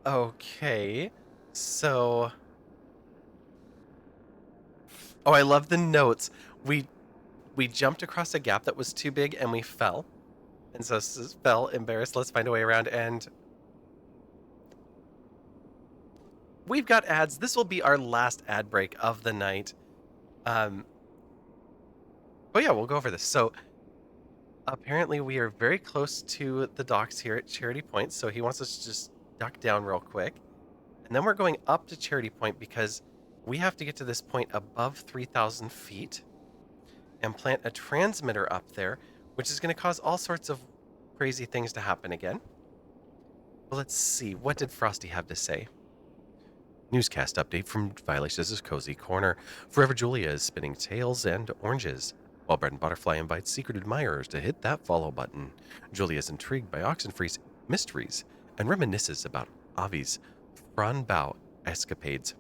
Okay. So, oh, I love the notes. We we jumped across a gap that was too big and we fell. And so fell, embarrassed. Let's find a way around. And we've got ads. This will be our last ad break of the night. Oh yeah, we'll go over this. So apparently we are very close to the docks here at Charity Point. So he wants us to just duck down real quick. And then we're going up to Charity Point because we have to get to this point above 3,000 feet and plant a transmitter up there, which is going to cause all sorts of crazy things to happen again. Well, let's see. What did Frosty have to say? Newscast update from Violations' Cozy Corner. Forever Julia is spinning tails and oranges, while Bread and Butterfly invites secret admirers to hit that follow button. Julia is intrigued by Oxenfree's mysteries and reminisces about Avi's Franbao escapades.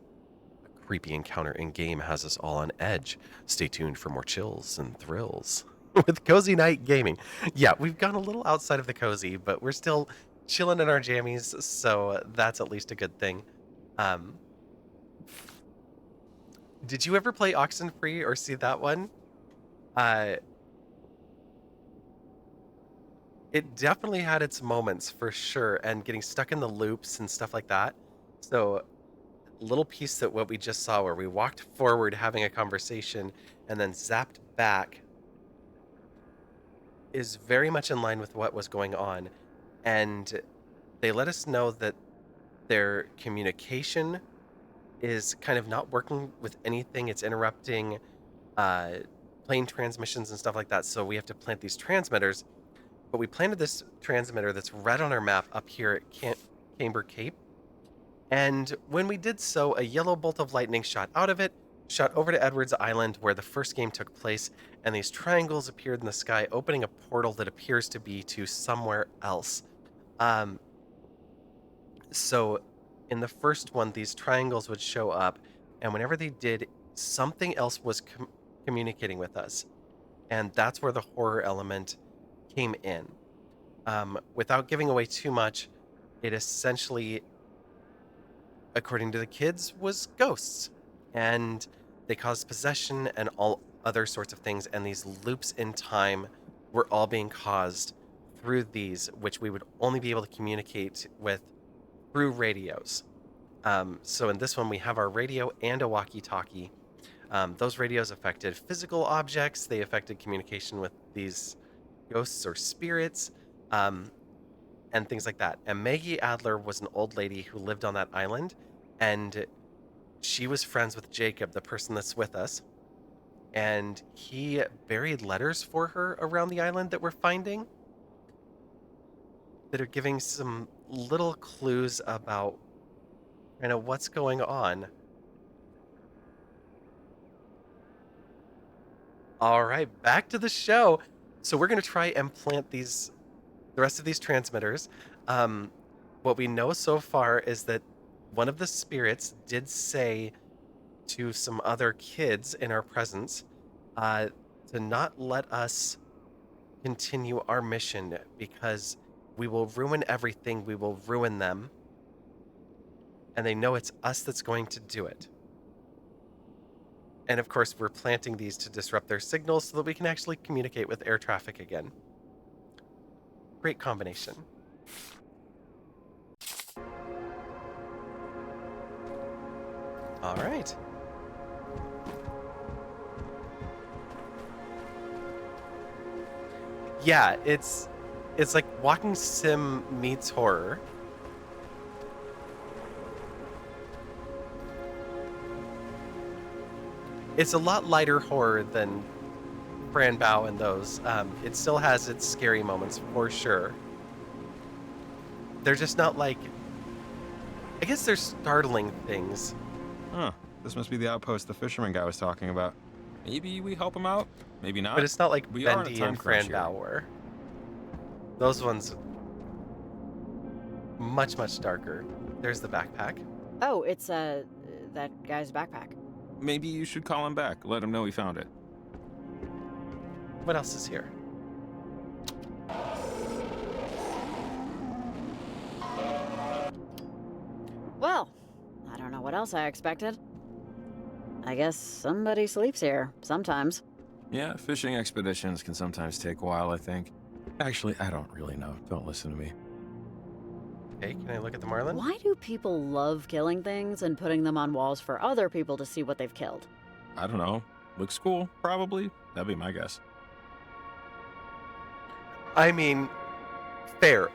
A creepy encounter in-game has us all on edge. Stay tuned for more chills and thrills with Cozy Night Gaming. Yeah, we've gone a little outside of the cozy, but we're still chilling in our jammies, so that's at least a good thing. Did you ever play Oxenfree or see that one? It definitely had its moments for sure, and getting stuck in the loops and stuff like that. So, little piece that what we just saw where we walked forward having a conversation and then zapped back is very much in line with what was going on. And they let us know that their communication is kind of not working with anything. It's interrupting plane transmissions and stuff like that. So we have to plant these transmitters. But we planted this transmitter that's red on our map up here at Camber Cape. And when we did so, a yellow bolt of lightning shot out of it, shot over to Edwards Island where the first game took place, and these triangles appeared in the sky, opening a portal that appears to be to somewhere else. So in the first one, these triangles would show up, and whenever they did, something else was communicating with us. And that's where the horror element came in. Without giving away too much, it essentially, according to the kids, was ghosts. And they caused possession and all other sorts of things. And these loops in time were all being caused through these, which we would only be able to communicate with through radios. So in this one, we have our radio and a walkie-talkie. Those radios affected physical objects. They affected communication with these ghosts or spirits, and things like that. And Maggie Adler was an old lady who lived on that island, and she was friends with Jacob, the person that's with us. And he buried letters for her around the island that we're finding that are giving some little clues about kind of what's going on. All right, back to the show. So we're going to try and plant the rest of these transmitters. What we know so far is that one of the spirits did say to some other kids in our presence to not let us continue our mission because we will ruin everything. We will ruin them. And they know it's us that's going to do it. And of course, we're planting these to disrupt their signals so that we can actually communicate with air traffic again. Great combination. All right. Yeah, it's like walking sim meets horror. It's a lot lighter horror than Fran Bao and those. It still has its scary moments for sure. They're just not like, I guess they're startling things. Huh. This must be the outpost the fisherman guy was talking about. Maybe we help him out, maybe not. But it's not like we Bendy and Fran Bao were. Those ones, much, much darker. There's the backpack. Oh, it's that guy's backpack. Maybe you should call him back. Let him know we found it. What else is here? what else I expected. I guess somebody sleeps here, sometimes. Yeah, fishing expeditions can sometimes take a while, I think. Actually, I don't really know. Don't listen to me. Okay, can I look at the marlin? Why do people love killing things and putting them on walls for other people to see what they've killed? I don't know. Looks cool, probably. That'd be my guess. I mean, fair.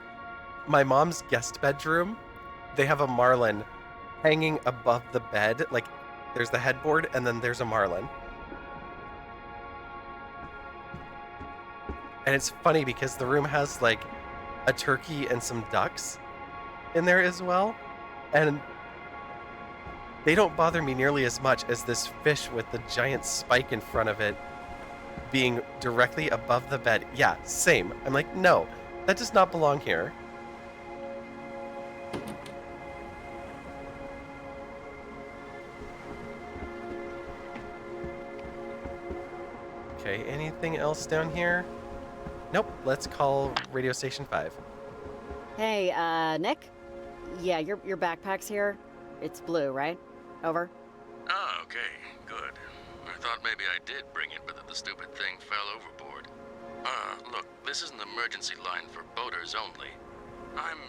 My mom's guest bedroom, they have a marlin hanging above the bed. Like, there's the headboard, and then there's a marlin. And it's funny because the room has, like, a turkey and some ducks in there as well. And they don't bother me nearly as much as this fish with the giant spike in front of it being directly above the bed. Yeah, same. I'm like, no, that does not belong here. Okay, anything else down here? Nope, let's call radio station 5. Hey, Nick? Yeah, your backpack's here. It's blue, right? Over. Ah, okay, good. I thought maybe I did bring it, but that the stupid thing fell overboard. Look, this is an emergency line for boaters only. I'm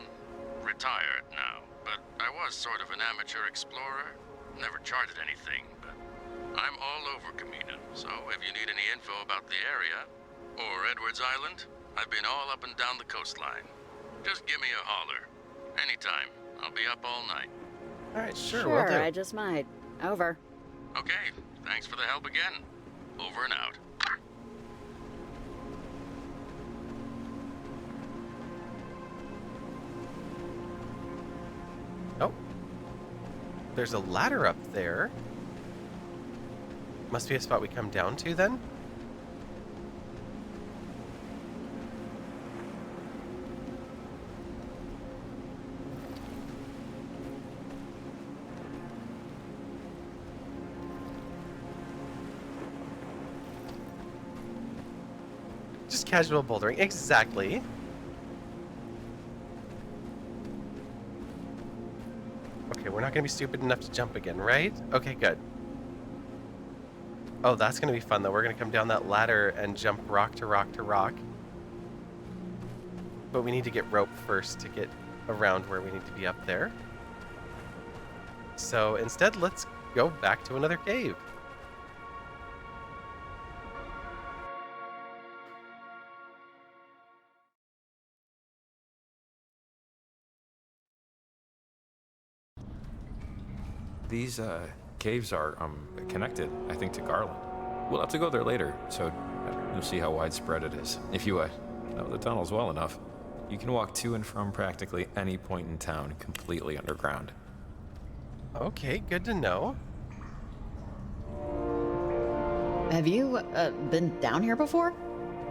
retired now, but I was sort of an amateur explorer. Never charted anything, but I'm all over Camino, so if you need any info about the area, or Edwards Island, I've been all up and down the coastline. Just give me a holler. Anytime. I'll be up all night. All right, sure, will do. I just might. Over. Okay, thanks for the help again. Over and out. Oh, there's a ladder up there. Must be a spot we come down to then. Just casual bouldering, exactly. Okay, we're not gonna be stupid enough to jump again, right? Okay, good. Oh, that's gonna be fun though. We're gonna come down that ladder and jump rock to rock to rock. But we need to get rope first to get around where we need to be up there. So instead, let's go back to another cave. These, caves are, connected, I think, to Garland. We'll have to go there later, so you'll see how widespread it is. If you, know the tunnels well enough, you can walk to and from practically any point in town completely underground. Okay, good to know. Have you, been down here before?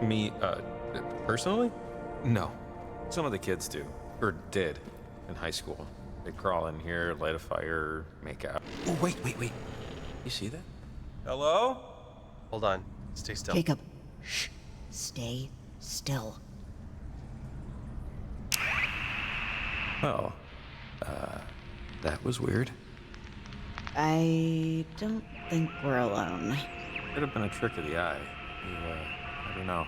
Me, personally? No. Some of the kids do. Or did. In high school. They crawl in here, light a fire, make out. Oh, wait. You see that? Hello? Hold on. Stay still. Jacob, shh. Stay still. Well, that was weird. I don't think we're alone. Could have been a trick of the eye. You, I don't know.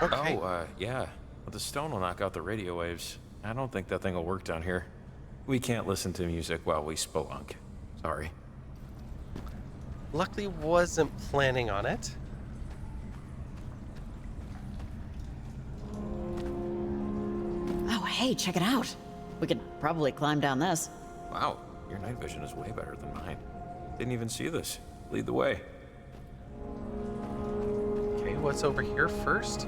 Okay. Oh, yeah. Well, the stone will knock out the radio waves. I don't think that thing will work down here. We can't listen to music while we spelunk. Sorry. Luckily, wasn't planning on it. Oh, hey, check it out. We could probably climb down this. Wow, your night vision is way better than mine. Didn't even see this. Lead the way. Okay, what's over here first?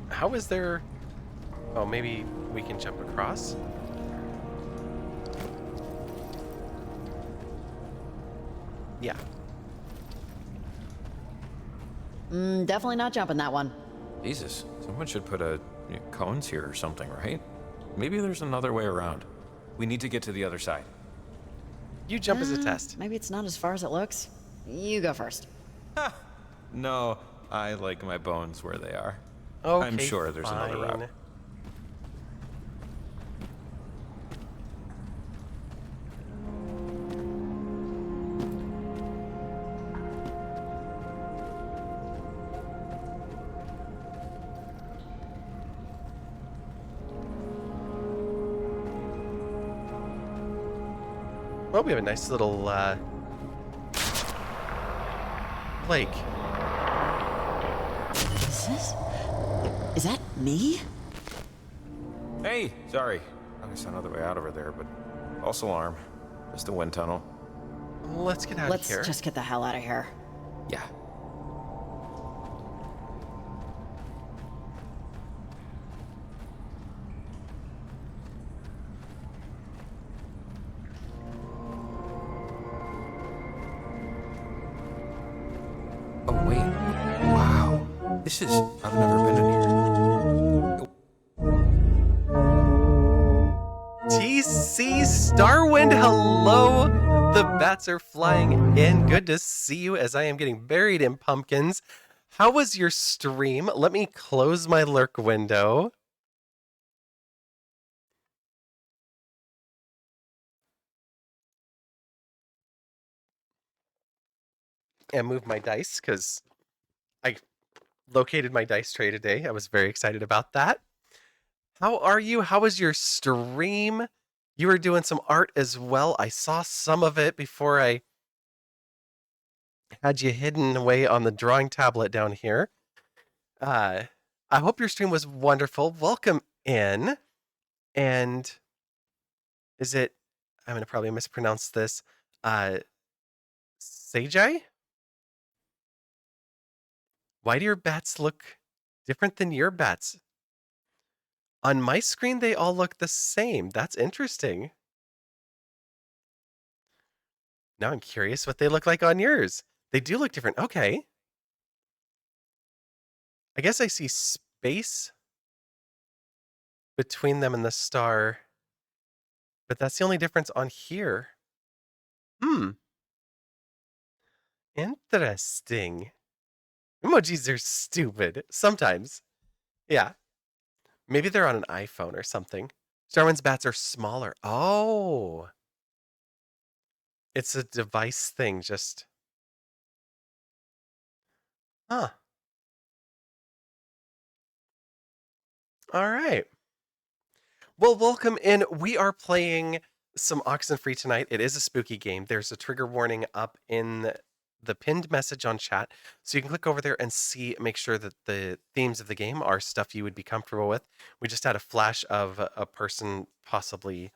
How is there Oh, maybe we can jump across? Yeah. Definitely not jumping that one. Jesus, someone should put cones here or something, right? Maybe there's another way around. We need to get to the other side. You jump as a test. Maybe it's not as far as it looks. You go first. No, I like my bones where they are. I'm Okay, sure there's another route. fine. Well, we have a nice little lake. Is that me? Hey, sorry. There's another way out over there, but false alarm. Just a wind tunnel. Let's get out of Let's here. just get the hell out of here. Yeah. Oh, wait. Wow. I've never been in here. TC Starwind, hello! The bats are flying in. Good to see you as I am getting buried in pumpkins. How was your stream? Let me close my lurk window. And move my dice because I located my dice tray today. I was very excited about that. How are you? How was your stream? You were doing some art as well. I saw some of it before I had you hidden away on the drawing tablet down here. Uh, I hope your stream was wonderful. Welcome in. And is it, I'm going to probably mispronounce this, Sajai? Why do your bats look different than your bats? On my screen, they all look the same. That's interesting. Now I'm curious what they look like on yours. They do look different. Okay. I guess I see space between them and the star, but that's the only difference on here. Hmm. Interesting. Emojis are stupid. Sometimes. Yeah. Maybe they're on an iPhone or something. Starwin's bats are smaller. Oh. It's a device thing, just. Huh. All right. Well, welcome in. We are playing some Oxenfree tonight. It is a spooky game. There's a trigger warning up in the pinned message on chat. So you can click over there and see, make sure that the themes of the game are stuff you would be comfortable with. We just had a flash of a person possibly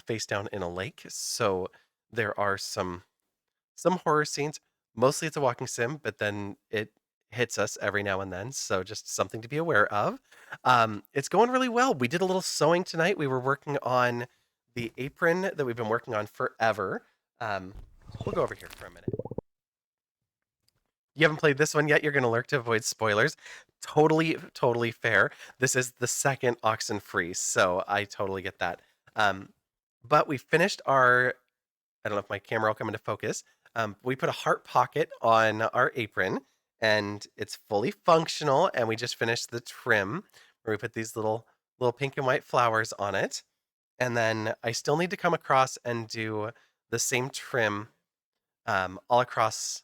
face down in a lake. So there are some horror scenes. Mostly it's a walking sim, but then it hits us every now and then. So just something to be aware of. It's going really well. We did a little sewing tonight. We were working on the apron that we've been working on forever. We'll go over here for a minute. You haven't played this one yet, you're going to lurk to avoid spoilers. Totally fair. This is the second Oxenfree, so I totally get that. But we finished our, I don't know if my camera will come into focus. We put a heart pocket on our apron, and it's fully functional. And we just finished the trim where we put these little pink and white flowers on it. And then I still need to come across and do the same trim all across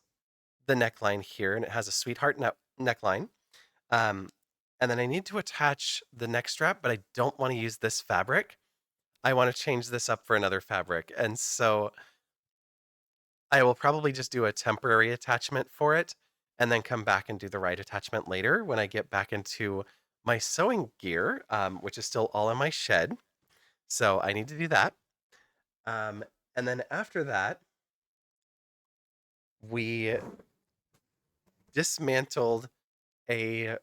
the neckline here, and it has a sweetheart neckline. Um, and then I need to attach the neck strap, but I don't want to use this fabric. I want to change this up for another fabric. And so I will probably just do a temporary attachment for it and then come back and do the right attachment later when I get back into my sewing gear, which is still all in my shed. So I need to do that. And then after that, we dismantled a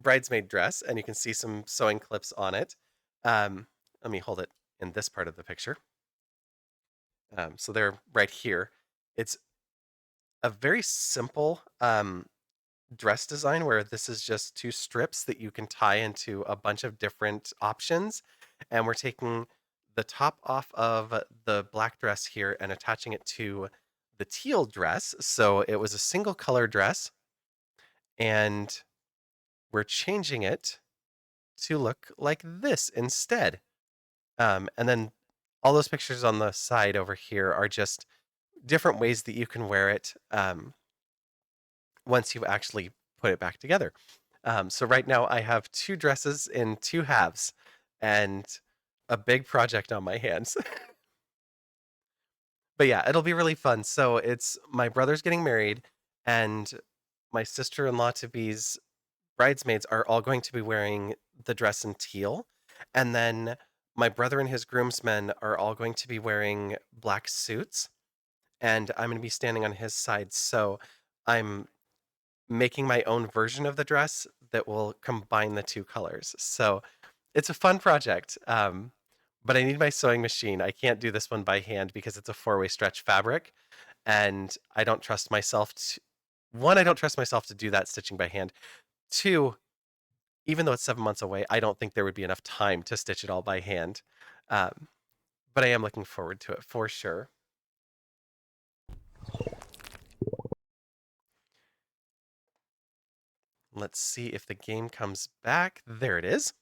bridesmaid dress, and you can see some sewing clips on it. Let me hold it in this part of the picture. So they're right here. It's a very simple dress design where this is just two strips that you can tie into a bunch of different options. And we're taking the top off of the black dress here and attaching it to the teal dress. So it was a single color dress, and we're changing it to look like this instead. And then all those pictures on the side over here are just different ways that you can wear it once you actually put it back together. So right now I have two dresses in two halves and a big project on my hands. But yeah, it'll be really fun. So it's my brother's getting married, and my sister-in-law to be's bridesmaids are all going to be wearing the dress in teal. And then my brother and his groomsmen are all going to be wearing black suits. And I'm going to be standing on his side. So I'm making my own version of the dress that will combine the two colors. So it's a fun project. But I need my sewing machine. I can't do this one by hand because it's a 4-way stretch fabric. And I don't trust myself to, one, I don't trust myself to do that stitching by hand. Two, even though it's 7 months away, I don't think there would be enough time to stitch it all by hand. Um, but I am looking forward to it for sure. Let's see if the game comes back. There it is.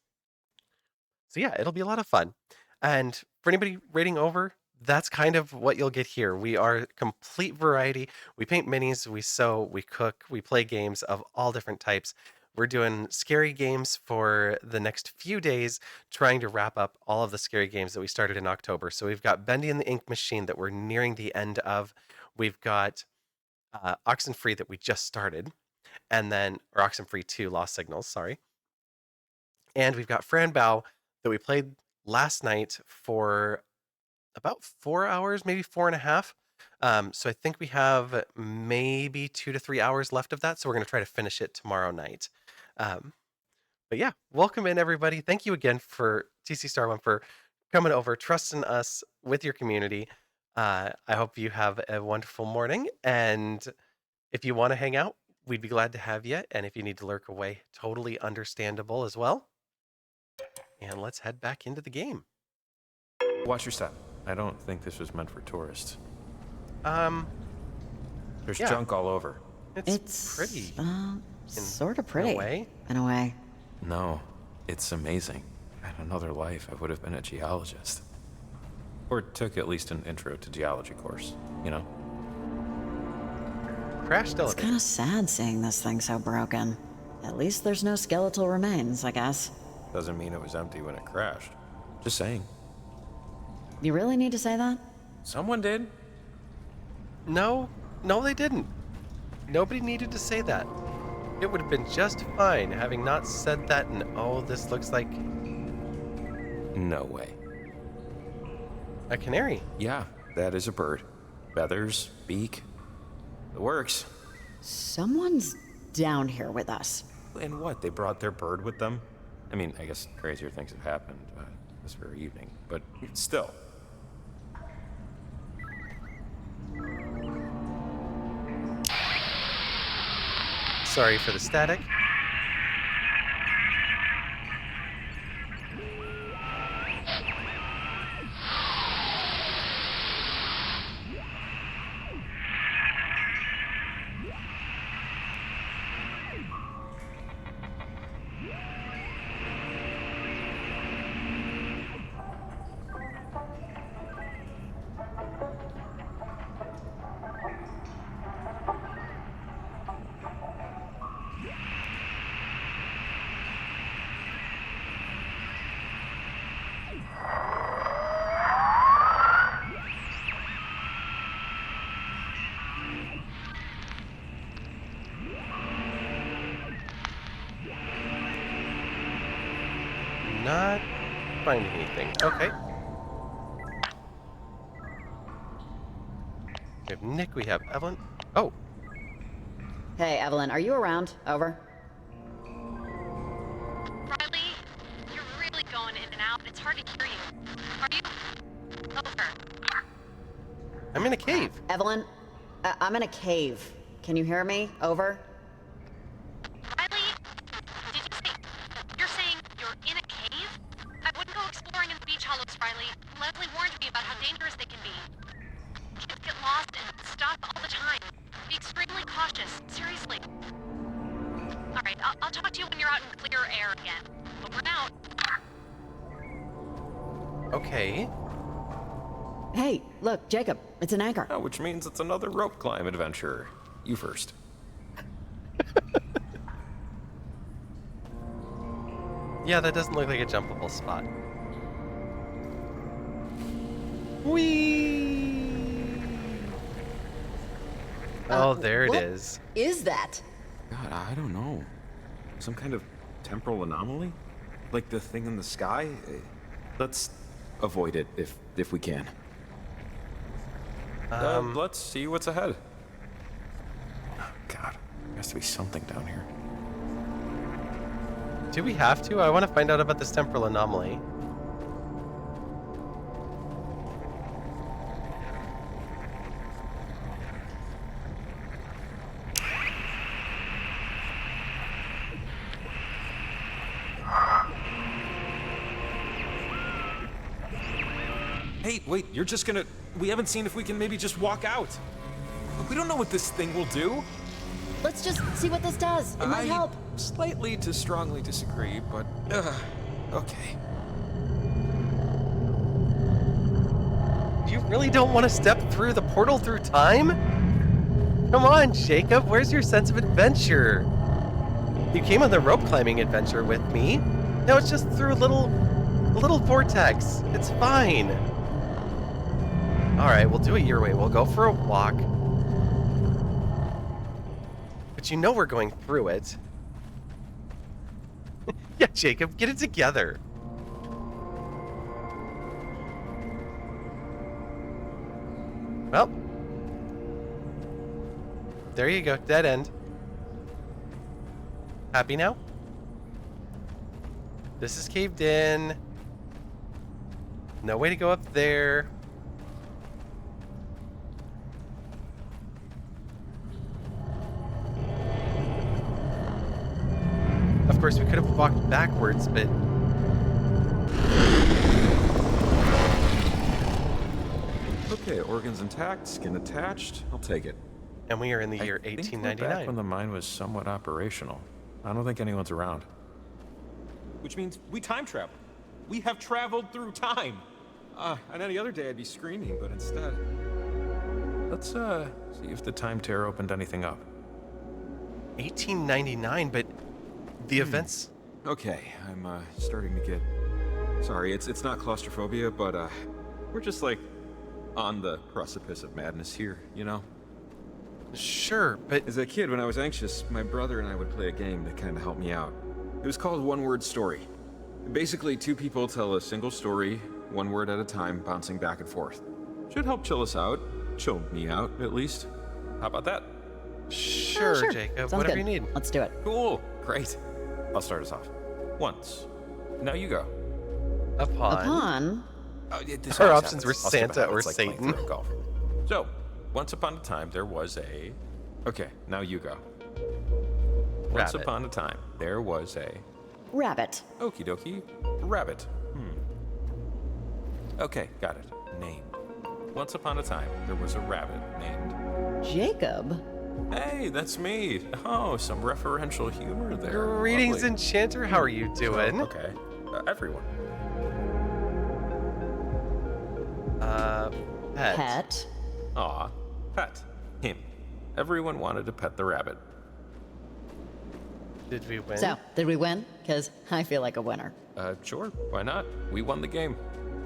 So yeah, it'll be a lot of fun. And for anybody rating over, that's kind of what you'll get here. We are complete variety. We paint minis, we sew, we cook, we play games of all different types. We're doing scary games for the next few days, trying to wrap up all of the scary games that we started in October. So we've got Bendy and the Ink Machine that we're nearing the end of. We've got Oxenfree that we just started, and then, or Oxenfree 2, Lost Signals, sorry. And we've got Fran Bow that we played last night for about 4 hours, maybe 4.5. So I think we have maybe 2 to 3 hours left of that. So we're going to try to finish it tomorrow night. But yeah, welcome in everybody. Thank you again for TC Star One for coming over, trusting us with your community. I hope you have a wonderful morning. And if you want to hang out, we'd be glad to have you. And if you need to lurk away, totally understandable as well. And let's head back into the game. Watch your step. I don't think this was meant for tourists. There's Yeah. junk all over. It's pretty. Sort of pretty. In a way? In a way. No, it's amazing. In another life, I would have been a geologist. Or took at least an intro to geology course, you know? Crashed It's elevator. kind of sad seeing this thing so broken. At least there's no skeletal remains, I guess. Doesn't mean it was empty when it crashed. Just saying. You really need to say that? Someone did. No, they didn't. Nobody needed to say that. It would have been just fine having not said that, and oh, this looks like No way. a canary. Yeah, that is a bird. Feathers, beak. It works. Someone's down here with us. And what? They brought their bird with them? I mean, I guess crazier things have happened this very evening, but still. Sorry for the static. Not finding anything. Okay. We have Nick, we have Evelyn. Oh, Hey, Evelyn, are you around? Over. but it's hard to hear you. Are you? Over. I'm in a cave. Evelyn, I'm in a cave. Can you hear me? Over. Riley, did you say... You're saying you're in a cave? I wouldn't go exploring in the beach hollows, Riley. Leslie warned me about how dangerous they can be. Kids get lost and stuff all the time. Be extremely cautious. Seriously. Alright, I'll talk to you when you're out in clear air again. Over and out. Okay. Hey, look, Jacob, it's an anchor. Oh, which means it's another rope climb adventure. You first. Yeah, that doesn't look like a jumpable spot. Whee! Oh, there it what is. Is that? God, I don't know. Some kind of temporal anomaly? Like the thing in the sky? Let's avoid it if we can. Let's see what's ahead. Oh, God, there has to be something down here. Do we have to? I want to find out about this temporal anomaly. Hey, wait, you're just gonna... We haven't seen if we can maybe just walk out. We don't know what this thing will do. Let's just see what this does. It might help. Slightly to strongly disagree, but... okay. You really don't want to step through the portal through time? Come on, Jacob, where's your sense of adventure? You came on the rope climbing adventure with me. Now it's just through a little vortex. It's fine. All right, we'll do it your way. We'll go for a walk. But you know we're going through it. Yeah, Jacob, get it together. Well, there you go. Dead end. Happy now? This is caved in. No way to go up there. Of course, we could have walked backwards, but... Okay, organs intact, skin attached. I'll take it. And we are in the year I think we're back 1899. when the mine was somewhat operational. I don't think anyone's around. Which means we time travel. We have traveled through time. On any other day I'd be screaming, but instead... Let's, see if the time tear opened anything up. 1899, but the events... Okay, I'm starting to get... Sorry, it's not claustrophobia, but we're just like on the precipice of madness here, you know? Sure, but... As a kid, when I was anxious, my brother and I would play a game that kind of helped me out. It was called One Word Story. Basically, two people tell a single story, one word at a time, bouncing back and forth. Should help chill us out. Chill me out, at least. How about that? Sure, Sure. Jacob, Sounds whatever good. you need. Let's do it. Cool. Great. I'll start us off. Once. Now you go. Upon. This Our always options happens. were I'll skip Santa ahead. or It's like playing Satan. through golf. So, once upon a time, there was a... Okay, now you go. Once Rabbit. upon a time, there was a... Rabbit. Okie dokie. Rabbit. Okay, got it. Name. Once upon a time, there was a rabbit named... Jacob. Hey, that's me. Oh, some referential humor there. Greetings, Lovely. Enchanter. How are you doing? Okay. Everyone. Pet. Pet. Aw, pet. Him. Everyone wanted to pet the rabbit. Did we win? So, did we win? Because I feel like a winner. Sure. Why not? We won the game.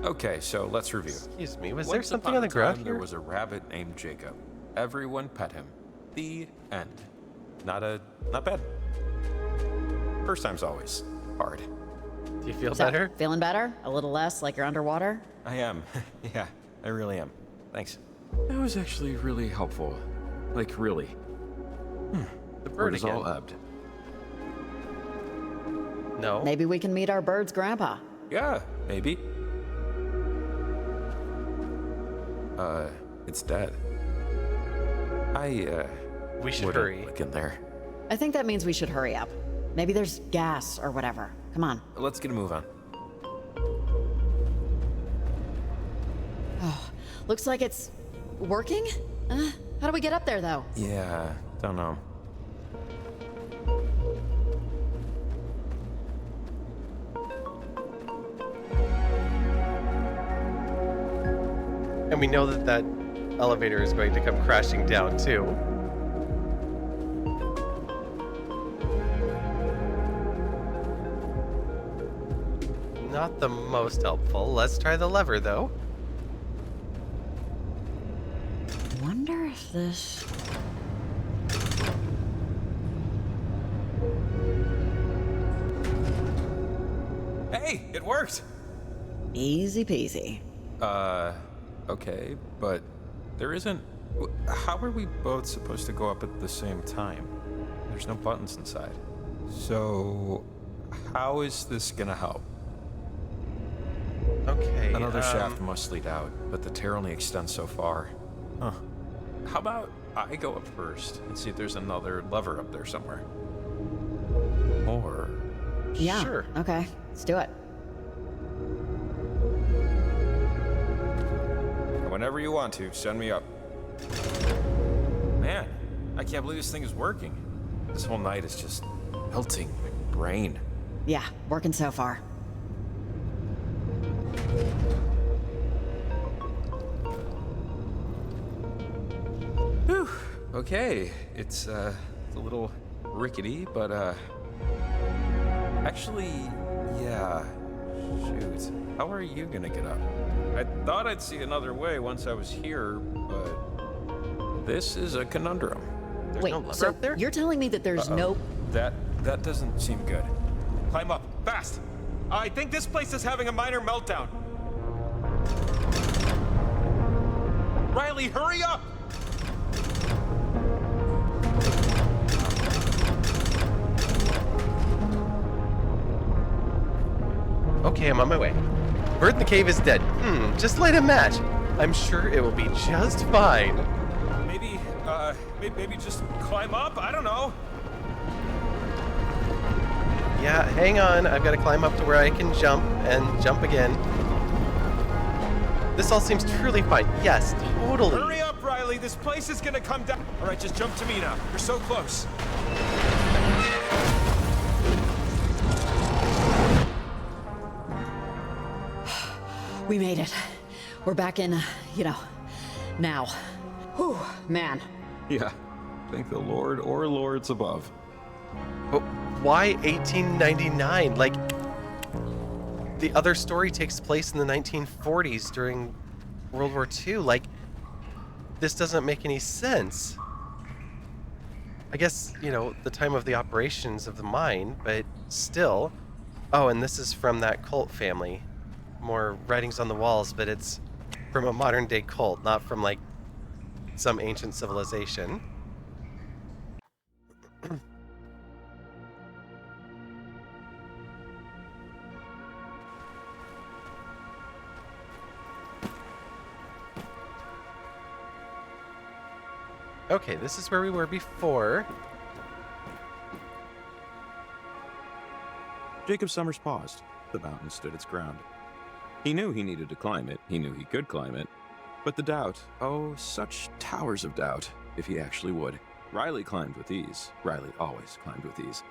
Okay, so let's review. Excuse me, was there Once something upon on the a ground time, here? There was a rabbit named Jacob. Everyone pet him. The end. Not bad. First time's always hard. Do you feel So, better? feeling better? A little less like you're underwater? I am. Yeah, I really am. Thanks. That was actually really helpful. Like, really. The Word bird is again. all ebbed. No. Maybe we can meet our bird's grandpa. Yeah, Maybe. It's dead. We should wouldn't hurry. look in there. I think that means we should hurry up. Maybe there's gas or whatever. Come on. Let's get a move on. Oh, looks like it's working? How do we get up there, though? Yeah, don't know. And we know that that elevator is going to come crashing down, too. Not the most helpful. Let's try the lever, though. Wonder if this... Hey, it worked! Easy peasy. Okay, but there isn't... How are we both supposed to go up at the same time? There's no buttons inside. So, how is this gonna help? Okay. Another shaft must lead out, but the tear only extends so far. Huh. How about I go up first and see if there's another lever up there somewhere? Or... Yeah. Sure. Okay, let's do it. Whenever you want to, send me up. Man, I can't believe this thing is working. This whole night is just melting my brain. Yeah, working so far. Whew. Okay, it's a little rickety, but actually, yeah. Shoot, how are you gonna get up? I thought I'd see another way once I was here, but this is a conundrum. There's Wait, no lever so up there? you're telling me that there's no... That doesn't seem good. Climb up, fast! I think this place is having a minor meltdown. Riley, hurry up! Okay, I'm on my way. Bird in the cave is dead. Just light a match. I'm sure it will be just fine. Maybe just climb up? I don't know. Yeah, hang on. I've got to climb up to where I can jump and jump again. This all seems truly fine. Yes, totally. Hurry up, Riley. This place is gonna come down. All right, just jump to me now. You're so close. We made it. We're back in, now. Whew, man. Yeah. Thank the Lord or lords above. But why 1899? Like, the other story takes place in the 1940s during World War II. Like, this doesn't make any sense. I guess, the time of the operations of the mine, but still. Oh, and this is from that cult family. More writings on the walls, but it's from a modern day cult, not from, like, some ancient civilization. Okay, this is where we were before. Jacob Summers paused. The mountain stood its ground. He knew he needed to climb it. He knew he could climb it. But the doubt, oh, such towers of doubt, if he actually would. Riley climbed with ease. Riley always climbed with ease.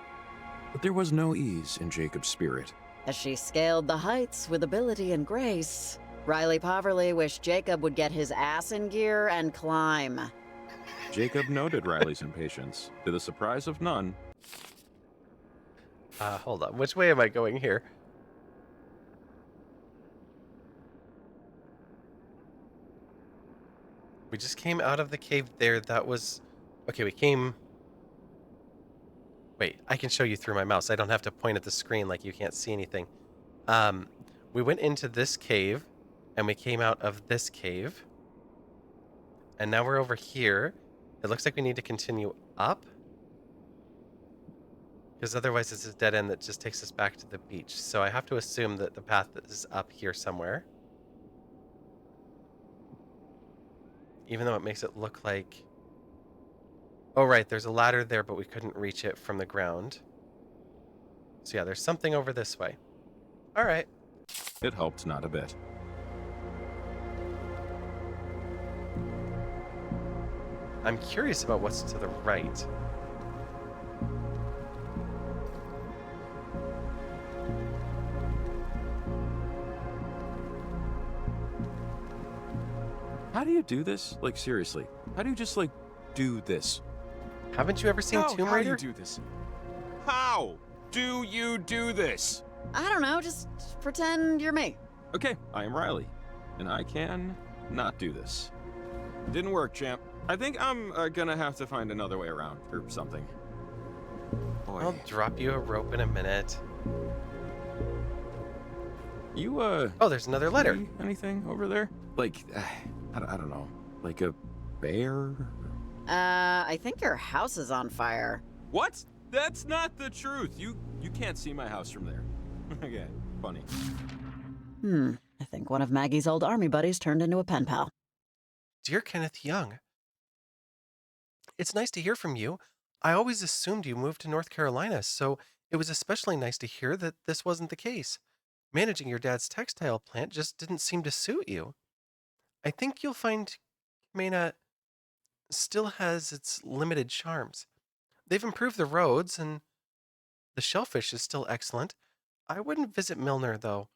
But there was no ease in Jacob's spirit. As she scaled the heights with ability and grace, Riley Poverly wished Jacob would get his ass in gear and climb. Jacob noted Riley's impatience. To the surprise of none, Hold on. Which way am I going here? We just came out of the cave there. That was... Okay, we came... Wait, I can show you through my mouse. I don't have to point at the screen like you can't see anything. We went into this cave, and we came out of this cave. And now we're over here. It looks like we need to continue up. Because otherwise it's a dead end that just takes us back to the beach. So I have to assume that the path is up here somewhere. Even though it makes it look like... Oh, right, there's a ladder there, but we couldn't reach it from the ground. So yeah, there's something over this way. All right. It helped not a bit. I'm curious about what's to the right. How do you do this? Like, seriously. How do you just, like, do this? Haven't you ever seen Tomb How do Raider? you do this? How do you do this? I don't know, just pretend you're me. Okay, I am Riley, and I can not do this. Didn't work, champ. I think I'm gonna have to find another way around, or something. Boy. I'll drop you a rope in a minute. You, Oh, there's another letter. see anything over there? Like, I don't know. Like a bear? I think your house is on fire. What? That's not the truth. You can't see my house from there. Okay, funny. I think one of Maggie's old army buddies turned into a pen pal. Dear Kenneth Young, it's nice to hear from you. I always assumed you moved to North Carolina, so it was especially nice to hear that this wasn't the case. Managing your dad's textile plant just didn't seem to suit you. I think you'll find Camena still has its limited charms. They've improved the roads, and the shellfish is still excellent. I wouldn't visit Milner, though.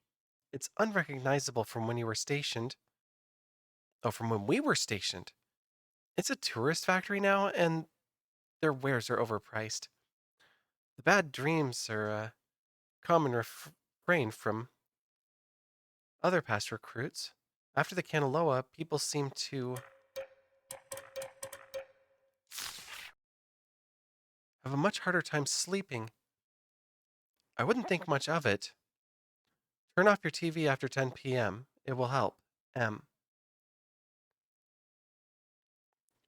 It's unrecognizable from when you were stationed. Oh, from when we were stationed. It's a tourist factory now, and their wares are overpriced. The bad dreams are a common refrain from other past recruits. After the Kanaloa, people seem to have a much harder time sleeping. I wouldn't think much of it. Turn off your TV after 10 p.m. It will help. M.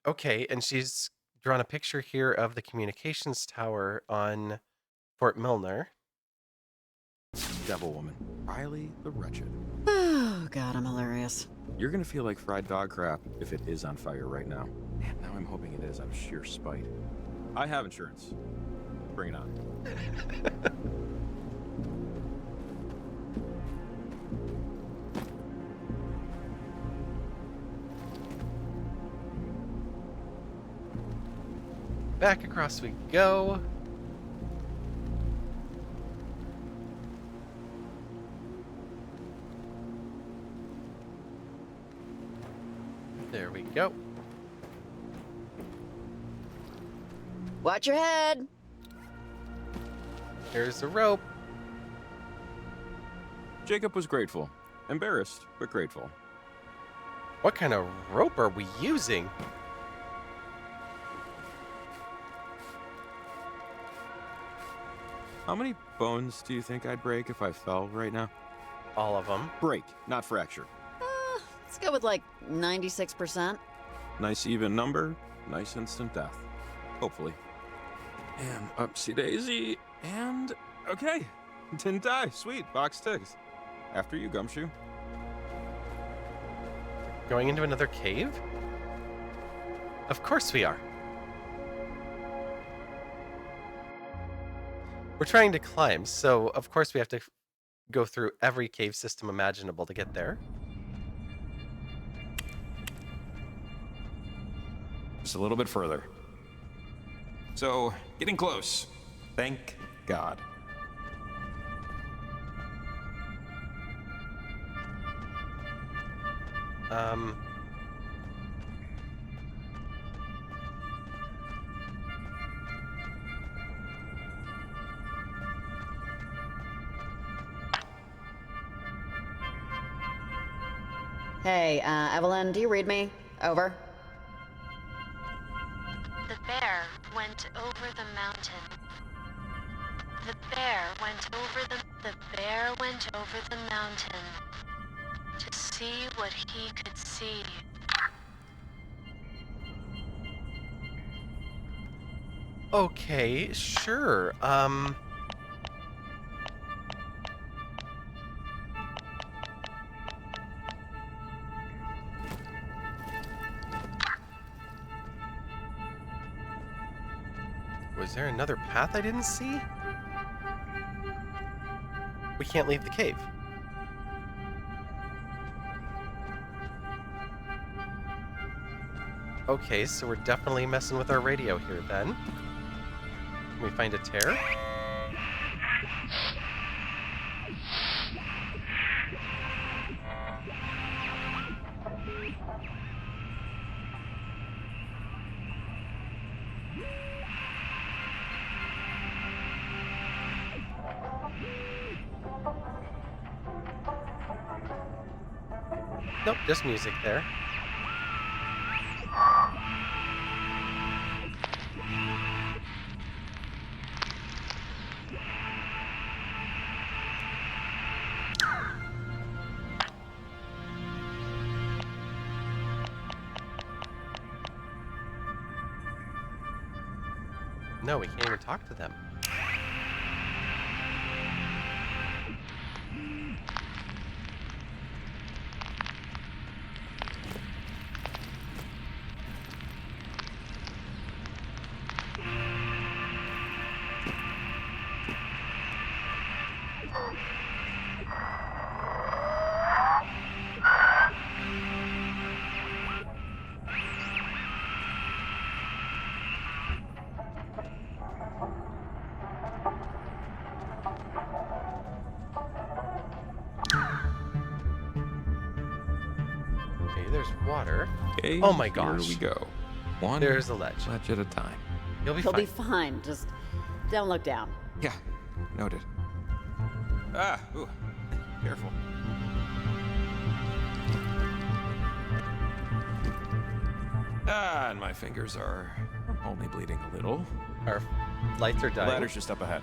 Okay, and she's drawn a picture here of the communications tower on Fort Milner. Devil woman. Riley the Wretched. Oh, God, I'm hilarious. You're gonna feel like fried dog crap if it is on fire right now. And now I'm hoping it is out of sheer spite. I have insurance. Bring it on. Back across we go. There we go. Watch your head. Here's the rope. Jacob was grateful. Embarrassed, but grateful. What kind of rope are we using? How many bones do you think I'd break if I fell right now? All of them. Break, not fracture. Let's go with like 96%. Nice even number, nice instant death. Hopefully. And upsy daisy, and okay. Didn't die. Sweet, box ticks. After you, Gumshoe. Going into another cave? Of course we are. We're trying to climb, so of course we have to go through every cave system imaginable to get there. Just a little bit further. So, getting close. Thank God. Hey, Evelyn, do you read me? Over. The bear went over the mountain. The bear went over the bear went over the mountain to see what he could see. Okay, sure. Was there another path I didn't see? We can't leave the cave. Okay, so we're definitely messing with our radio here then. Can we find a tear? Nope, just music there. No, we can't even talk to them. Okay, there's water. Okay, Oh my here gosh. we go. One There's a ledge. ledge at a time. You'll be He'll fine. be fine. Just don't look down. Yeah, noted. Ah, ooh, careful. Ah, and my fingers are only bleeding a little. Our lights are The dying. ladder's just up ahead.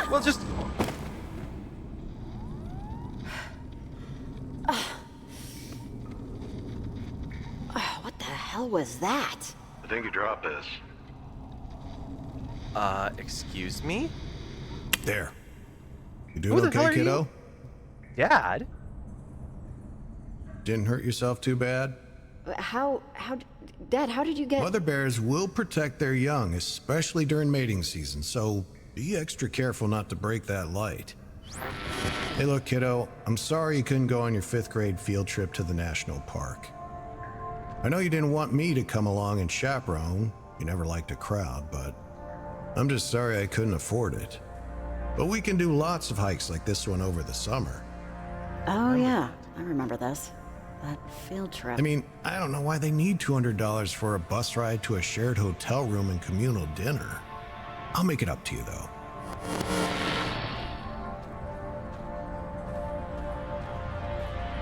Well, just... What the hell was that? I think you dropped this. Excuse me? There. You Who doing the hell okay, are you? kiddo? Dad? Didn't hurt yourself too bad? Dad, how did you get... Mother bears will protect their young, especially during mating season, so be extra careful not to break that light. Hey, look, kiddo, I'm sorry you couldn't go on your 5th grade field trip to the national park. I know you didn't want me to come along and chaperone. You never liked a crowd, but I'm just sorry I couldn't afford it. But we can do lots of hikes like this one over the summer. Oh, yeah. I remember this. That field trip. I mean, I don't know why they need $200 for a bus ride to a shared hotel room and communal dinner. I'll make it up to you, though.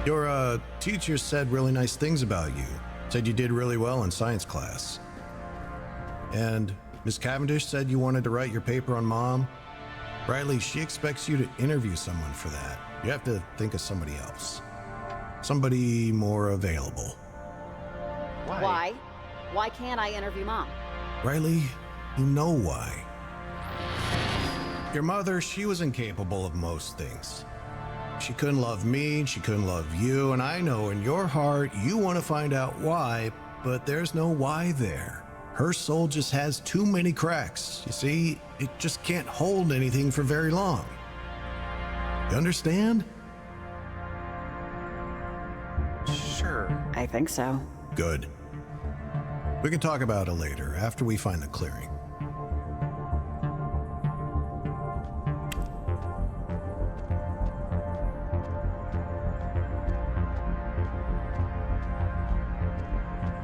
Your teacher said really nice things about you. Said you did really well in science class. And Miss Cavendish said you wanted to write your paper on Mom. Riley, she expects you to interview someone for that. You have to think of somebody else. Somebody more available. Why? Why can't I interview Mom? Riley, you know why. Your mother, she was incapable of most things. She couldn't love me, she couldn't love you, and I know in your heart you want to find out why, but there's no why there. Her soul just has too many cracks. You see, it just can't hold anything for very long. You understand? Sure. I think so. Good. We can talk about it later, after we find the clearing.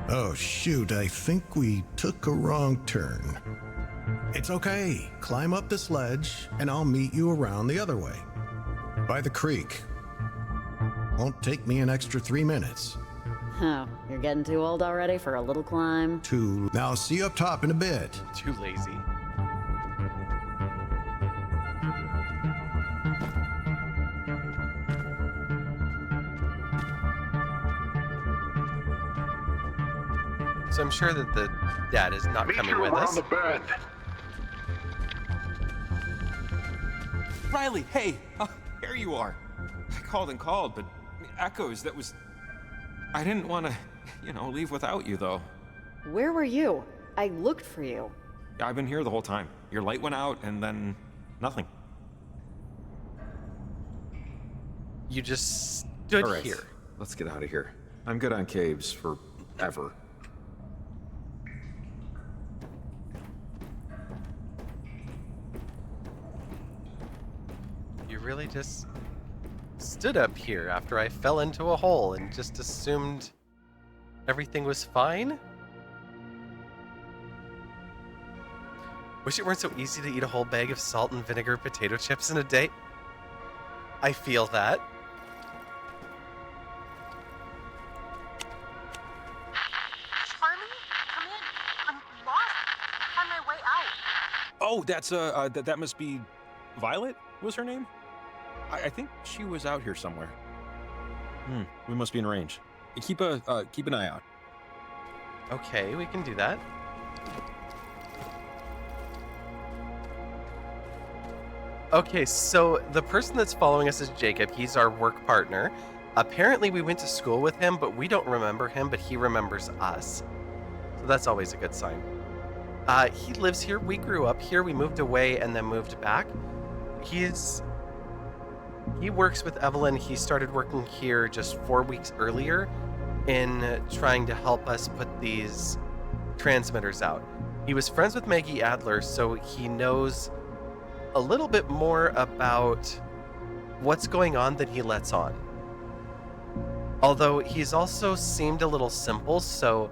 Oh shoot, I think we took a wrong turn. It's okay. Climb up this ledge, and I'll meet you around the other way. By the creek. Won't take me an extra 3 minutes. Oh, you're getting too old already for a little climb? Now see you up top in a bit. Too lazy. So I'm sure that the dad is not Meet coming you with around us. the bend. Riley, hey! Here you are. I called and called, but echoes, that was... I didn't want to, leave without you, though. Where were you? I looked for you. I've been here the whole time. Your light went out, and then... nothing. You just stood All right, here. let's get out of here. I'm good on caves forever. You really just stood up here after I fell into a hole and just assumed everything was fine? Wish it weren't so easy to eat a whole bag of salt and vinegar potato chips in a day. I feel that. Charlie, come in. I'm lost. On my way out. Oh, that's, that must be... Violet was her name? I think she was out here somewhere. We must be in range. Keep an eye out. Okay, we can do that. Okay, so the person that's following us is Jacob. He's our work partner. Apparently we went to school with him, but we don't remember him, but he remembers us. So that's always a good sign. He lives here. We grew up here. We moved away and then moved back. He works with Evelyn. He started working here just 4 weeks earlier in trying to help us put these transmitters out. He was friends with Maggie Adler, so he knows a little bit more about what's going on than he lets on. Although he's also seemed a little simple, so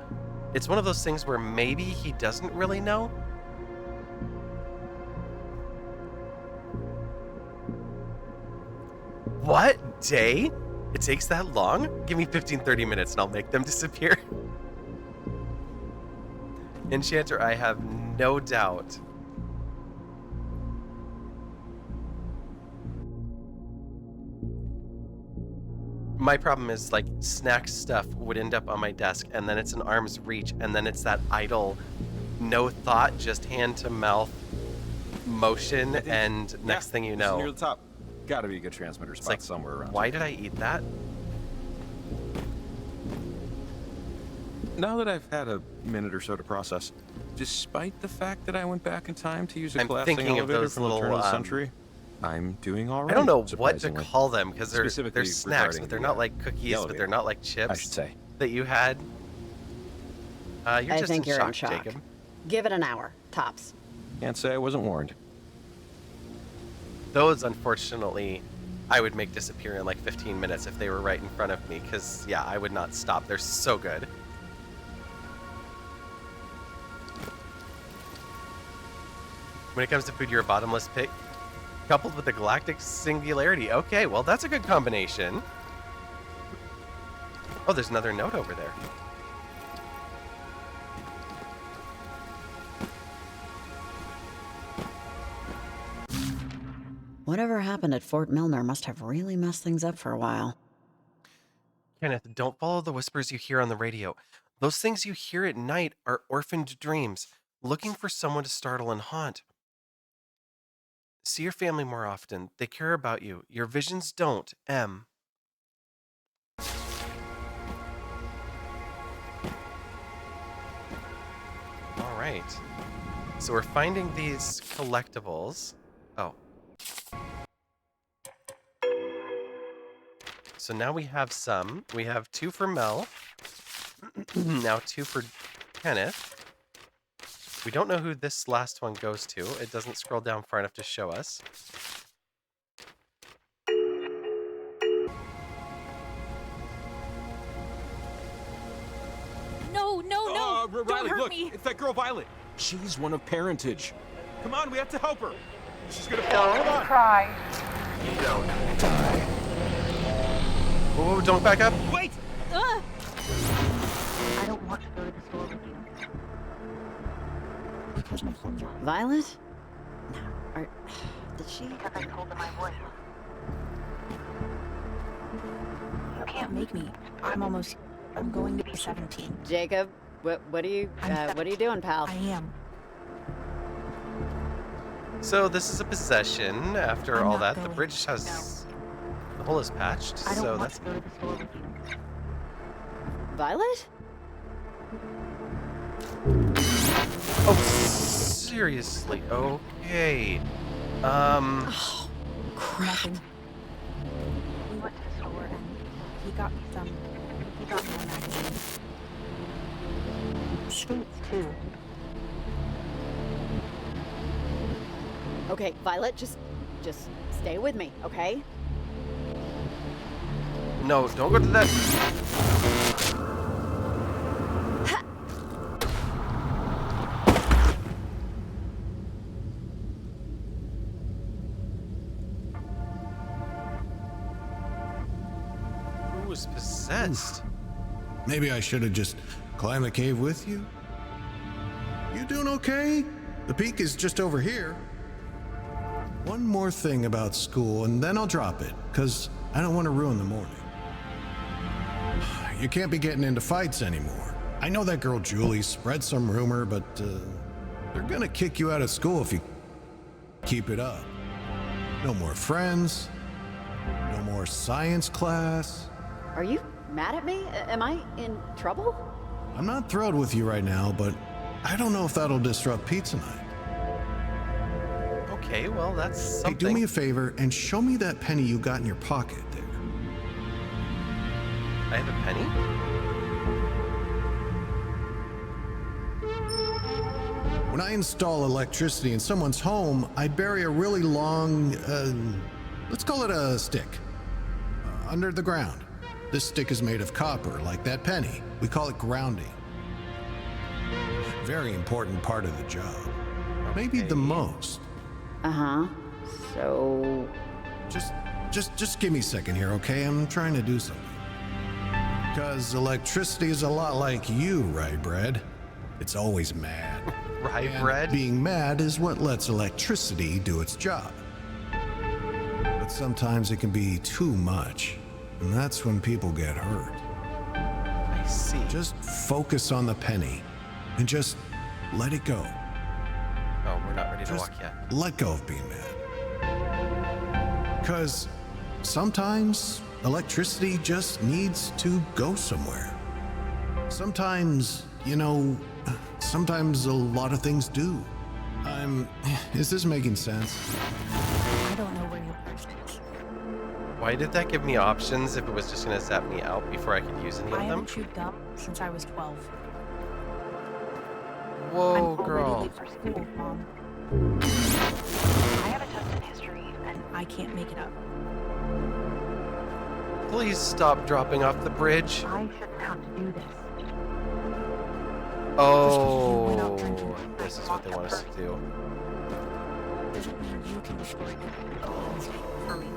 it's one of those things where maybe he doesn't really know. What day? It takes that long? Give me 15-30 minutes and I'll make them disappear. Enchanter, I have no doubt. My problem is, like, snack stuff would end up on my desk, and then it's an arm's reach, and then it's that idle, no thought, just hand to mouth motion, and next thing you know, Near the top. Gotta be a good transmitter spot like, somewhere around. why did I eat that? Now that I've had a minute or so to process, despite the fact that I went back in time to use a I'm collapsing thinking of elevator those from the turn of little, the century, I'm doing all right. I don't know what to surprisingly. call them, because they're Specifically snacks, regarding but they're the, not like cookies, but elevator, they're not like chips I should say. that you had. You're I just think in you're shock, in shock. Jacob. Give it an hour, tops. Can't say I wasn't warned. Those, unfortunately, I would make disappear in like 15 minutes if they were right in front of me, because, yeah, I would not stop. They're so good. When it comes to food, you're a bottomless pit, coupled with the galactic singularity. Okay, well, that's a good combination. Oh, there's another note over there. Whatever happened at Fort Milner must have really messed things up for a while. Kenneth, don't follow the whispers you hear on the radio. Those things you hear at night are orphaned dreams, looking for someone to startle and haunt. See your family more often. They care about you. Your visions don't. M. All right. So we're finding these collectibles. Oh. So now we have some. We have 2 for Mel. Now 2 for Kenneth. We don't know who this last one goes to. It doesn't scroll down far enough to show us. No, Riley, don't hurt look, me. it's that girl Violet. She's one of parentage. Come on, we have to help her. She's gonna fall. Come on. Cry. Whoa, don't back up. Wait! Ugh. I don't want to go to the store with you. Violet? No. Did she? Because I told them I would. You can't make me. I'm going to be 17. Jacob, What are you doing, pal? I am. So this is a possession. After I'm all not that, the going. bridge has the hole is patched. I don't So want that's to go to the store with you. Violet? oh seriously okay. Oh, crap. Nothing. We went to the store and he got me a magazine. Skates too. Okay, Violet, just stay with me, okay? No, don't go to that. Who was possessed? Maybe I should have just climbed the cave with you? You doing okay? The peak is just over here. One more thing about school, and then I'll drop it, because I don't want to ruin the morning. You can't be getting into fights anymore. I know that girl Julie spread some rumor, but they're gonna kick you out of school if you keep it up. No more friends, no more science class. Are you mad at me? Am I in trouble? I'm not thrilled with you right now, but I don't know if that'll disrupt pizza night. Okay, well that's Hey, something. do me a favor and show me that penny you got in your pocket there. I have a penny? When I install electricity in someone's home, I bury a really long, let's call it a stick, under the ground. This stick is made of copper, like that penny. We call it grounding. Very important part of the job. Maybe the most. Uh-huh. So... Just give me a second here, okay? I'm trying to do something. Because electricity is a lot like you, right, Brad? It's always mad. Rye And bread? being mad is what lets electricity do its job. But sometimes it can be too much, and that's when people get hurt. I see. Just focus on the penny, and just let it go. Oh, we're not ready to Just walk yet. let go of being mad. Because sometimes electricity just needs to go somewhere. Sometimes, sometimes a lot of things do. Is this making sense? I don't know where your purse is. Why did that give me options if it was just gonna zap me out before I could use any I of them? haven't chewed gum since I was 12. Whoa, I'm already girl. late for school, Mom. I have a test in history, and I can't make it up. Please stop dropping off the bridge. I shouldn't have to do this. Oh, this is what they want us to do. Doesn't mean you can destroy it for me.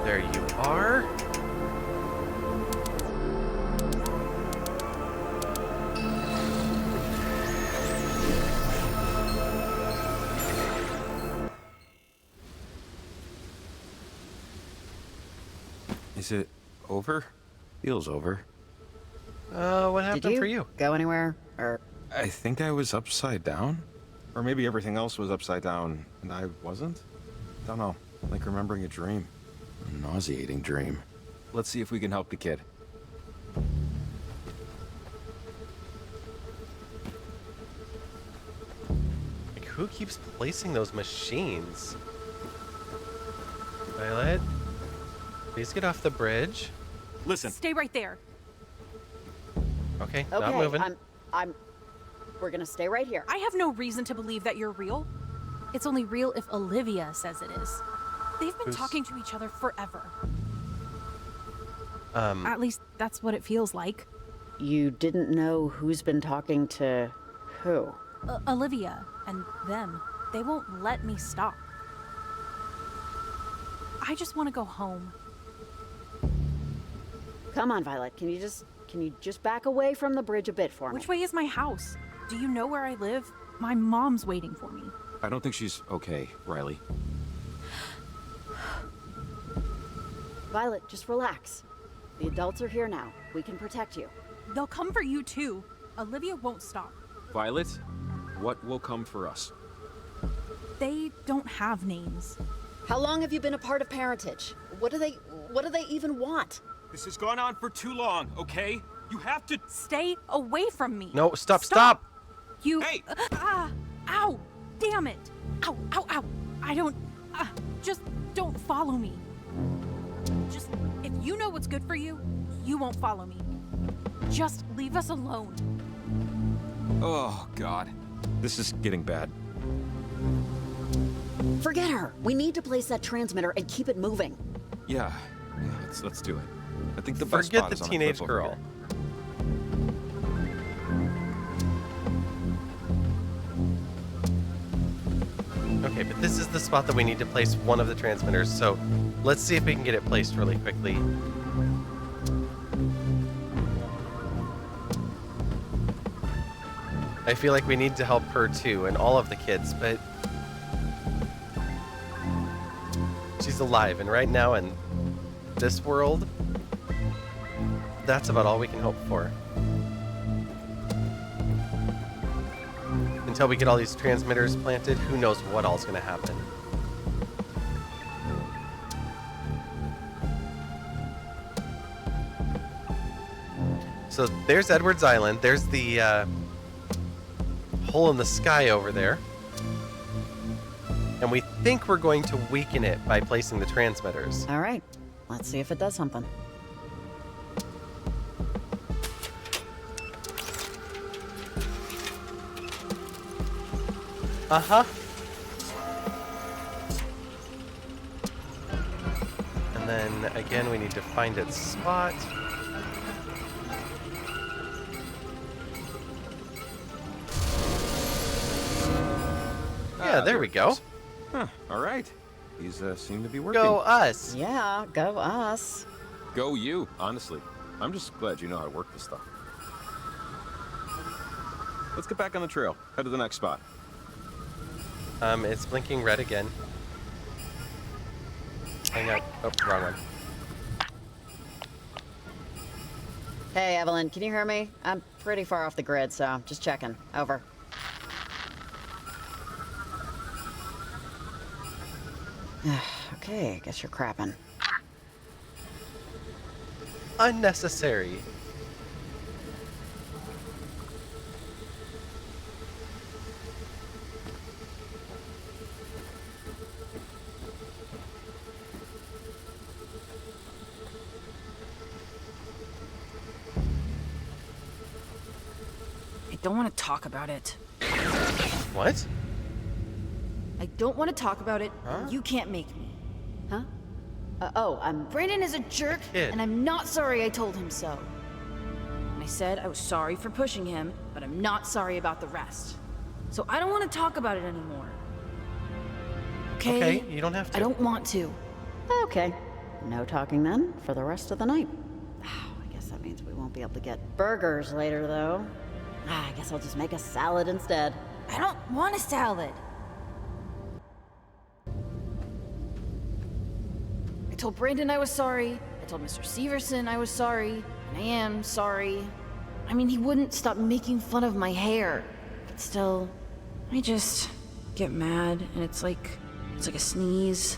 There you are. Is it over? Feels over. What Did happened you for you? go anywhere? Or... I think I was upside down? Or maybe everything else was upside down and I wasn't? Don't know. Like remembering a dream. A nauseating dream. Let's see if we can help the kid. who keeps placing those machines? Violet, please get off the bridge. Listen, Stay right there. Okay, not Okay, moving. we're gonna stay right here. I have no reason to believe that you're real. It's only real if Olivia says it is. They've been Who's- talking to each other forever. Um, At least that's what it feels like. You didn't know who's been talking to who? Olivia and them. They won't let me stop. I just want to go home. Come on, Violet. Can you just back away from the bridge a bit for me? Which way is my house? Do you know where I live? My mom's waiting for me. I don't think she's okay, Riley. Violet, just relax. The adults are here now. We can protect you. They'll come for you too. Olivia won't stop. Violet, what will come for us? They don't have names. How long have you been a part of parentage? What do they even want? This has gone on for too long, okay? You have to... Stay away from me. no, stop. You. Hey! Ow! Damn it! Ow! Ow! Ow! I don't. Just don't follow me. Just if you know what's good for you, you won't follow me. Just leave us alone. Oh, God. This is getting bad. Forget her. We need to place that transmitter and keep it moving. Yeah, let's do it. I think the best Forget spot the is on teenage cliff over girl. here. Okay, but this is the spot that we need to place one of the transmitters, so let's see if we can get it placed really quickly. I feel like we need to help her too, and all of the kids, but she's alive, and right now in this world, that's about all we can hope for. Until we get all these transmitters planted, who knows what all's gonna happen. So there's Edwards Island. There's the hole in the sky over there. And we think we're going to weaken it by placing the transmitters. All right. Let's see if it does something. Uh-huh. And then again, we need to find its spot. Yeah, there we go. Huh, all right. These seem to be working. Go us. Yeah, go us. Go you, honestly. I'm just glad you know how to work this stuff. Let's get back on the trail. Head to the next spot. It's blinking red again. Hang on. Oh, wrong one. Hey, Evelyn, can you hear me? I'm pretty far off the grid, so just checking. Over. Okay, guess you're crapping. Unnecessary. I don't want to talk about it. What? I don't want to talk about it. Huh? You can't make me. Huh? Brandon is a jerk, Kid. and I'm not sorry I told him so. And I said I was sorry for pushing him, but I'm not sorry about the rest. So I don't want to talk about it anymore. Okay? Okay, you don't have to. I don't want to. Okay. No talking then for the rest of the night. I guess that means we won't be able to get burgers later, though. I guess I'll just make a salad instead. I don't want a salad. I told Brandon I was sorry. I told Mr. Severson I was sorry. And I am sorry. I mean, he wouldn't stop making fun of my hair. But still, I just get mad, and it's like a sneeze.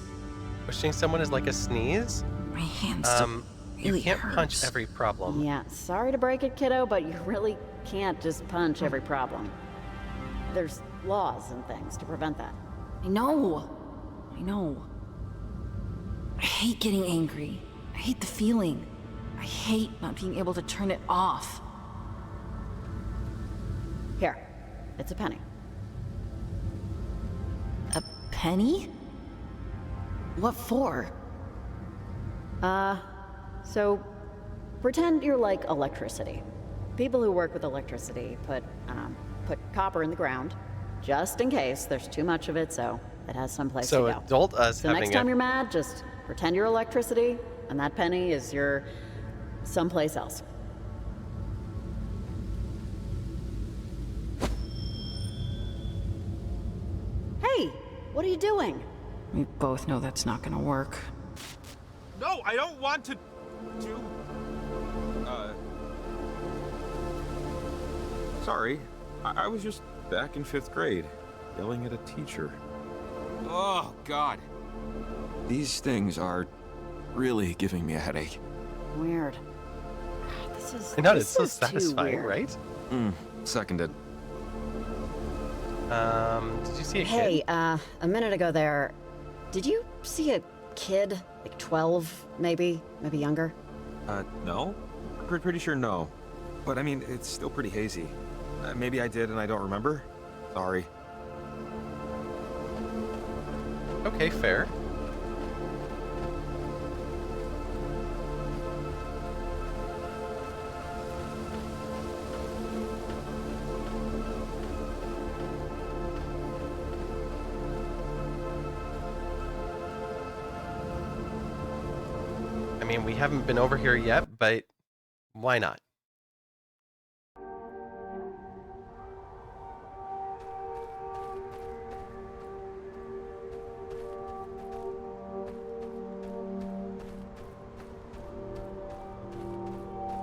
Pushing someone is like a sneeze? My hands still really You can't punch hurts. every problem. Yeah, sorry to break it, kiddo, but you really can't just punch every problem. There's laws and things to prevent that. I know. I hate getting angry. I hate the feeling. I hate not being able to turn it off. Here, it's a penny. A penny? What for? So pretend you're like electricity. People who work with electricity put copper in the ground just in case there's too much of it, so it has someplace So to go. adult us So having next time you're mad, just pretend you're electricity, and that penny is your someplace else. Hey, what are you doing? We both know that's not gonna work. No, I don't want to do. Sorry. I was just back in 5th grade, yelling at a teacher. Oh, God. These things are really giving me a headache. Weird. God, this is. I know, this it's so is too satisfying, weird. right? Seconded. Did you see a Hey, kid? a minute ago there, did you see a kid, like 12, maybe younger? No? Pretty sure no. But I mean, it's still pretty hazy. Maybe I did and I don't remember? Sorry. Okay, fair. I mean, we haven't been over here yet, but why not?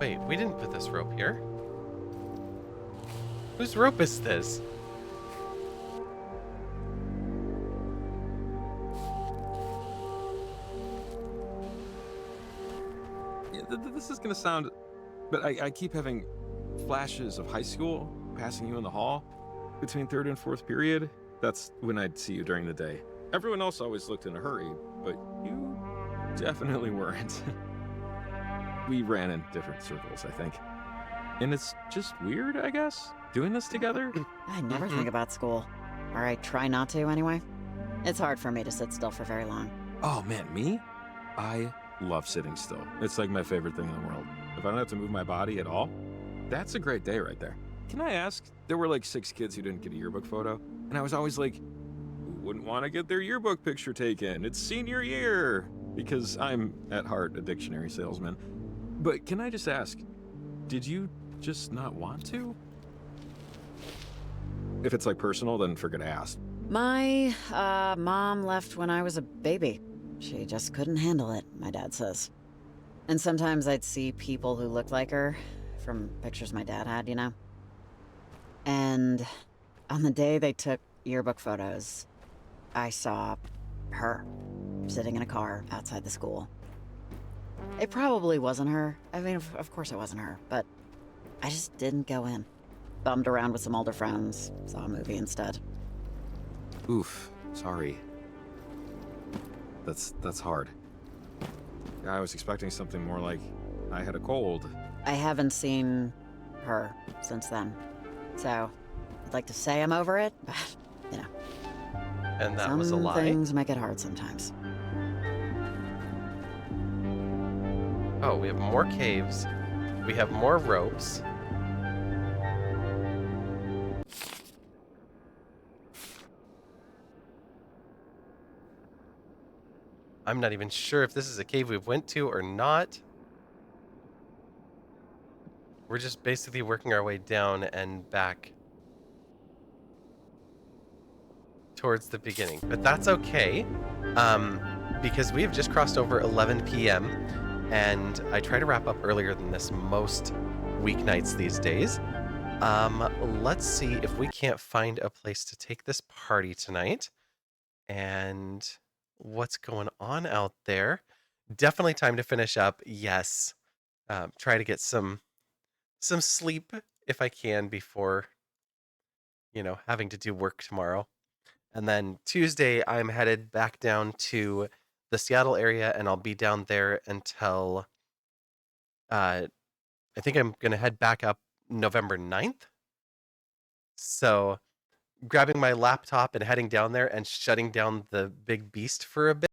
Wait, we didn't put this rope here. Whose rope is this? Yeah, this is gonna sound... But I keep having flashes of high school, passing you in the hall. Between 3rd and 4th period, that's when I'd see you during the day. Everyone else always looked in a hurry, but you definitely weren't. We ran in different circles, I think. And it's just weird, I guess, doing this together. I never think about school. Or I try not to, anyway. It's hard for me to sit still for very long. Oh man, me? I love sitting still. It's like my favorite thing in the world. If I don't have to move my body at all, that's a great day right there. Can I ask? There were like 6 kids who didn't get a yearbook photo, and I was always like, who wouldn't want to get their yearbook picture taken? It's senior year! Because I'm, at heart, a dictionary salesman. But can I just ask, did you just not want to? If it's like personal, then forget I asked. My, mom left when I was a baby. She just couldn't handle it, my dad says. And sometimes I'd see people who looked like her from pictures my dad had, you know? And on the day they took yearbook photos, I saw her sitting in a car outside the school. It probably wasn't her. I mean, of course it wasn't her, but I just didn't go in. Bummed around with some older friends, saw a movie instead. Oof, sorry. That's hard. I was expecting something more like, I had a cold. I haven't seen her since then. So, I'd like to say I'm over it, but, you know. And that some was a lie. things make it hard sometimes. Oh, we have more caves. We have more ropes. I'm not even sure if this is a cave we've went to or not. We're just basically working our way down and back towards the beginning. But that's okay, because we've just crossed over 11 p.m. and I try to wrap up earlier than this most weeknights these days. Let's see if we can't find a place to take this party tonight. And what's going on out there? Definitely time to finish up. Yes. Try to get some sleep if I can before having to do work tomorrow. And then Tuesday, I'm headed back down to the Seattle area, and I'll be down there until I think I'm going to head back up November 9th. So grabbing my laptop and heading down there and shutting down the big beast for a bit.